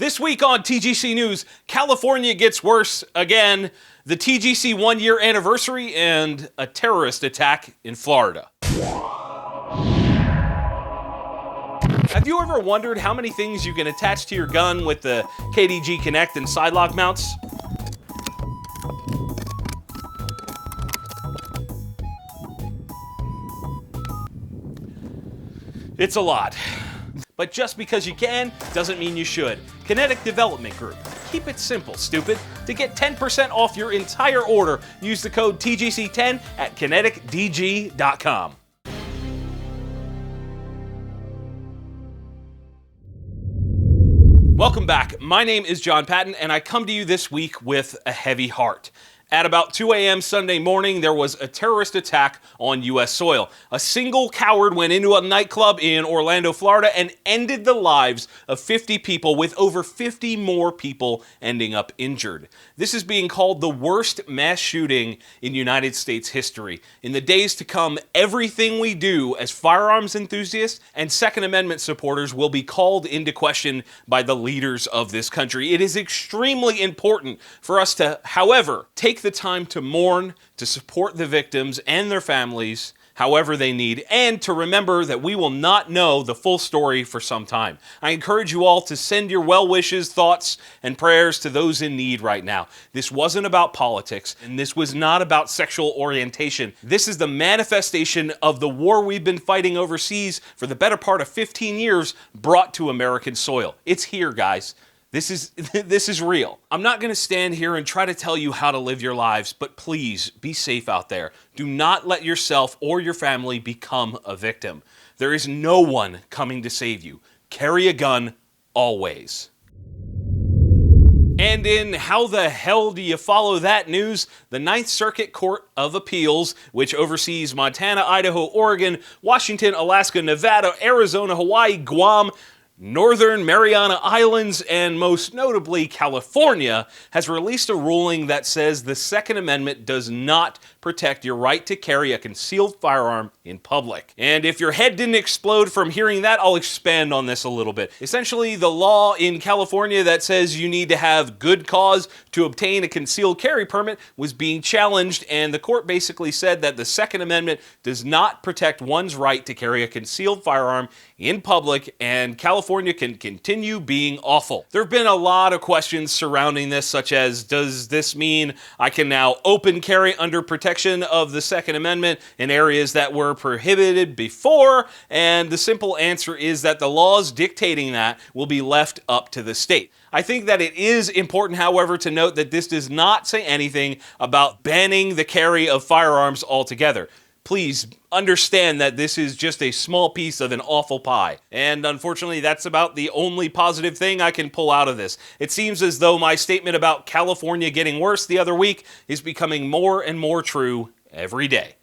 This week on TGC News, California gets worse again, the TGC one-year anniversary, and a terrorist attack in Florida. Have you ever wondered how many things you can attach to your gun with the KDG Connect and side lock mounts? It's a lot. But just because you can, doesn't mean you should. Kinetic Development Group. Keep it simple, stupid. To get 10% off your entire order, use the code TGC10 at kineticdg.com. Welcome back. My name is Jon Patton, and I come to you this week with a heavy heart. At about 2 a.m. Sunday morning, there was a terrorist attack on U.S. soil. A single coward went into a nightclub in Orlando, Florida, and ended the lives of 50 people, with over 50 more people ending up injured. This is being called the worst mass shooting in United States history. In the days to come, everything we do as firearms enthusiasts and Second Amendment supporters will be called into question by the leaders of this country. It is extremely important for us to, however, take the time to mourn, to support the victims and their families however they need, and to remember that we will not know the full story for some time. I encourage you all to send your well wishes, thoughts, and prayers to those in need right now. This wasn't about politics, and this was not about sexual orientation. This is the manifestation of the war we've been fighting overseas for the better part of 15 years brought to American soil. It's here, guys. This is real. I'm not going to stand here and try to tell you how to live your lives, but please be safe out there. Do not let yourself or your family become a victim. There is no one coming to save you. Carry a gun always. And in How the Hell Do You Follow That news, the Ninth Circuit Court of Appeals, which oversees Montana, Idaho, Oregon, Washington, Alaska, Nevada, Arizona, Hawaii, Guam, Northern Mariana Islands, and most notably California, has released a ruling that says the Second Amendment does not protect your right to carry a concealed firearm in public. And if your head didn't explode from hearing that, I'll expand on this a little bit. Essentially, the law in California that says you need to have good cause to obtain a concealed carry permit was being challenged, and the court basically said that the Second Amendment does not protect one's right to carry a concealed firearm in public, and California can continue being awful. There have been a lot of questions surrounding this, such as, does this mean I can now open carry under protection of the Second Amendment in areas that were prohibited before? And the simple answer is that the laws dictating that will be left up to the state. I think that it is important, however, to note that this does not say anything about banning the carry of firearms altogether. Please understand that this is just a small piece of an awful pie. And unfortunately, that's about the only positive thing I can pull out of this. It seems as though my statement about California getting worse the other week is becoming more and more true every day.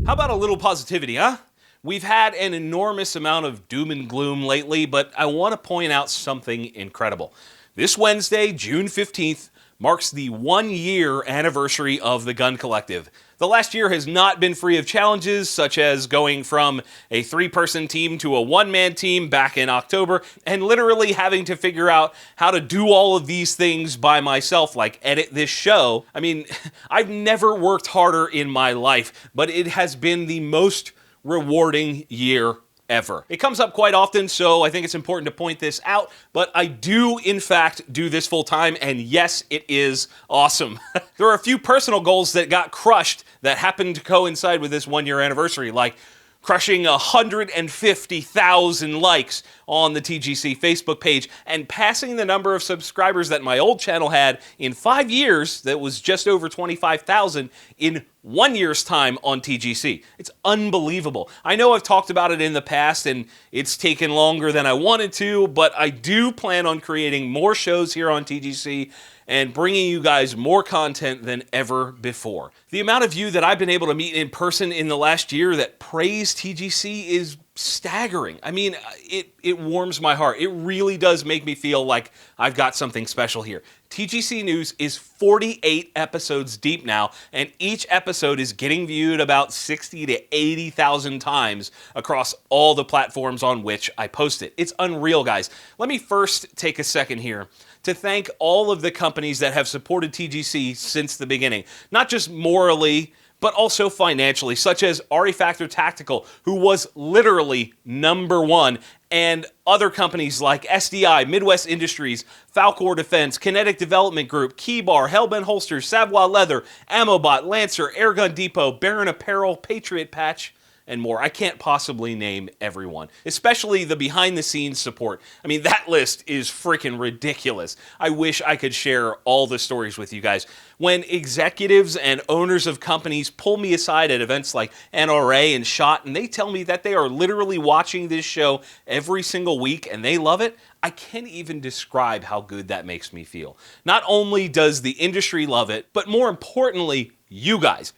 How about a little positivity, huh? We've had an enormous amount of doom and gloom lately, but I want to point out something incredible. This Wednesday, June 15th, marks the 1-year anniversary of the Gun Collective. The last year has not been free of challenges, such as going from a 3-person team to a 1-man team back in October, and literally having to figure out how to do all of these things by myself, like edit this show. I mean, I've never worked harder in my life, but it has been the most rewarding year ever. It comes up quite often, so I think it's important to point this out, but I do, in fact, do this full time, and yes, it is awesome. There are a few personal goals that got crushed that happened to coincide with this 1-year anniversary, like crushing 150,000 likes on the TGC Facebook page and passing the number of subscribers that my old channel had in 5 years, that was just over 25,000, in 1 year's time on TGC. It's unbelievable. I know I've talked about it in the past and it's taken longer than I wanted to, but I do plan on creating more shows here on TGC and bringing you guys more content than ever before. The amount of you that I've been able to meet in person in the last year that praise TGC is staggering. I mean, it warms my heart. It really does make me feel like I've got something special here. TGC News is 48 episodes deep now, and each episode is getting viewed about 60 to 80,000 times across all the platforms on which I post it. It's unreal, guys. Let me first take a second here to thank all of the companies that have supported TGC since the beginning. Not just morally, but also financially, such as Factor Tactical, who was literally #1, and other companies like SDI, Midwest Industries, Falcor Defense, Kinetic Development Group, Keybar, Hellbent Holsters, Savoy Leather, Ammobot, Lancer, Airgun Depot, Baron Apparel, Patriot Patch, and more. I can't possibly name everyone, especially the behind-the-scenes support. I mean, that list is freaking ridiculous. I wish I could share all the stories with you guys. When executives and owners of companies pull me aside at events like NRA and SHOT, and they tell me that they are literally watching this show every single week and they love it, I can't even describe how good that makes me feel. Not only does the industry love it, but more importantly, you guys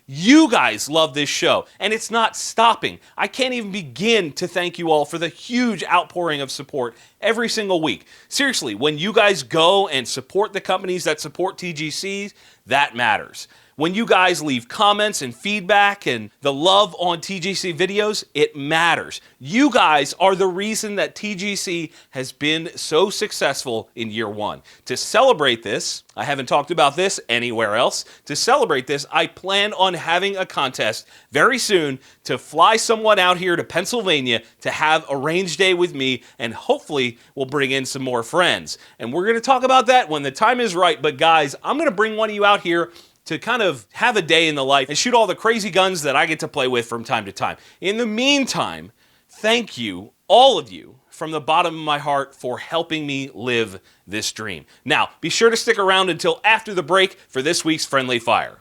love this show, and it's not stopping. I can't even begin to thank you all for the huge outpouring of support every single week. Seriously, when you guys go and support the companies that support TGCs, that matters. When you guys leave comments and feedback and the love on TGC videos, it matters. You guys are the reason that TGC has been so successful in year one. To celebrate this, I haven't talked about this anywhere else. To celebrate this, I plan on having a contest very soon to fly someone out here to Pennsylvania to have a range day with me, and hopefully we'll bring in some more friends. And we're going to talk about that when the time is right. But guys, I'm going to bring one of you out here to kind of have a day in the life and shoot all the crazy guns that I get to play with from time to time. In the meantime, thank you, all of you, from the bottom of my heart for helping me live this dream. Now, be sure to stick around until after the break for this week's Friendly Fire.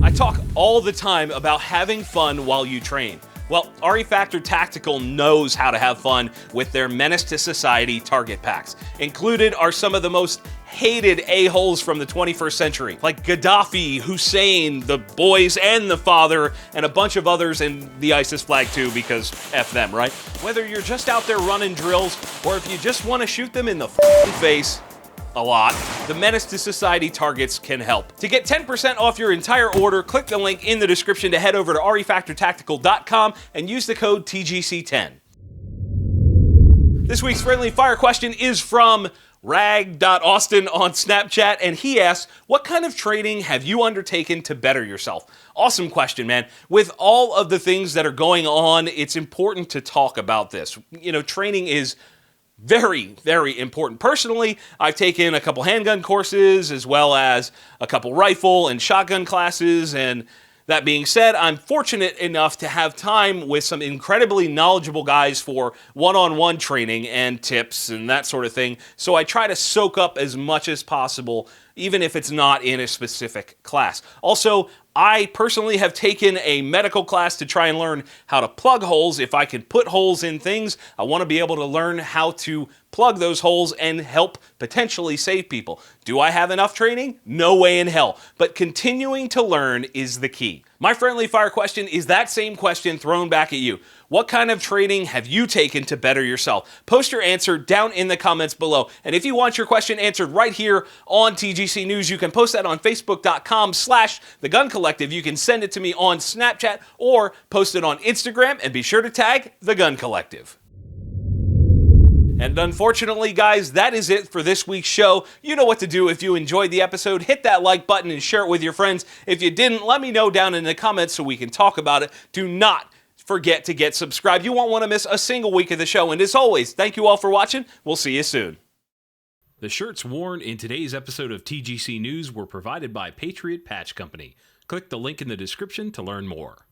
I talk all the time about having fun while you train. Well, Factor Tactical knows how to have fun with their Menace to Society target packs. Included are some of the most hated a-holes from the 21st century, like Gaddafi, Hussein, the boys and the father, and a bunch of others, and the ISIS flag too, because F them, right? Whether you're just out there running drills, or if you just want to shoot them in the face a lot, the Menace to Society targets can help. To get 10% off your entire order, click the link in the description to head over to refactortactical.com and use the code TGC10. This week's Friendly Fire question is from rag.austin on Snapchat, and he asks, what kind of training have you undertaken to better yourself? Awesome question, man. With all of the things that are going on, it's important to talk about this. You know, training is very, very important. Personally, I've taken a couple handgun courses as well as a couple rifle and shotgun classes, and that being said, I'm fortunate enough to have time with some incredibly knowledgeable guys for one-on-one training and tips and that sort of thing, so I try to soak up as much as possible, even if it's not in a specific class. Also, I personally have taken a medical class to try and learn how to plug holes. If I can put holes in things, I want to be able to learn how to plug those holes and help potentially save people. Do I have enough training? No way in hell. But continuing to learn is the key. My Friendly Fire question is that same question thrown back at you. What kind of training have you taken to better yourself? Post your answer down in the comments below. And if you want your question answered right here on TGC News, you can post that on Facebook.com/The Gun Collective. You can send it to me on Snapchat or post it on Instagram, and be sure to tag The Gun Collective. And unfortunately, guys, that is it for this week's show. You know what to do if you enjoyed the episode. Hit that like button and share it with your friends. If you didn't, let me know down in the comments so we can talk about it. Do not forget to get subscribed. You won't want to miss a single week of the show. And as always, thank you all for watching. We'll see you soon. The shirts worn in today's episode of TGC News were provided by Patriot Patch Company. Click the link in the description to learn more.